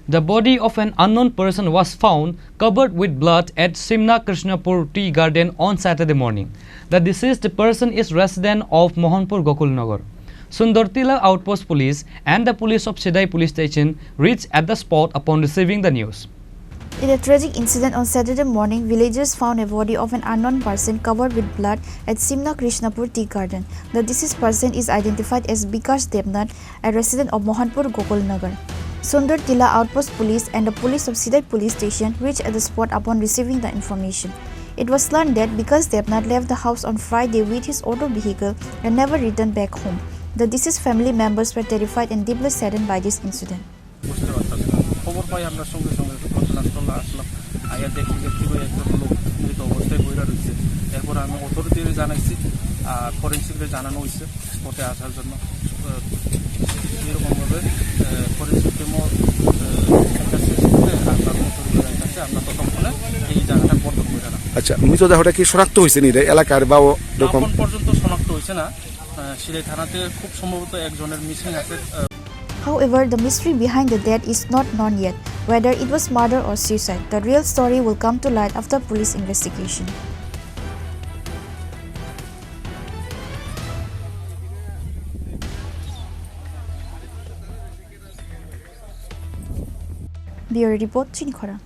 The body of an unknown person was found covered with blood at Simna Krishnapur Tea Garden on Saturday morning. The deceased person is resident of Mohanpur Gokulnagar. Sundartila Outpost Police and the police of Sidai Police Station reached at the spot upon receiving the news. In a tragic incident on Saturday morning, villagers found a body of an unknown person covered with blood at Simna Krishnapur Tea Garden. The deceased person is identified as Bikash Devnath, a resident of Mohanpur Gokulnagar. Sundar Tila Outpost Police and the police of Sidai Police Station reached at the spot upon receiving the information. It was learned that Bikash Devnath left the house on Friday with his auto vehicle and never returned back home. The deceased family members were terrified and deeply saddened by this incident. খবর পাই আমরা সঙ্গে সঙ্গে ঘটনাস্থলে আসলাম আয়া দেখি যে পুরো একজন লোক মৃত অবস্থায় পড়ে রয়েছে এরপর আমি অথরিটিকে জানাইছি আর ফরেন্সিককে জানানো হয়েছে স্পটে আসার জন্য এরকমভাবে ফরেন্সিক টিমও আমরা ততক্ষণে এই জায়গাটা বন্ধ করে রাখা। আচ্ছা, মৃতদেহটা কি শনাক্ত হয়েছে নি এলাকার বা এখন পর্যন্ত শনাক্ত হয়েছে না, সিরাই থানাতে খুব সম্ভবত একজনের মিসিং আছে। However, the mystery behind the death is not known yet, whether it was murder or suicide. The real story will come to light after police investigation. Bureau Report, Chini, Khorang.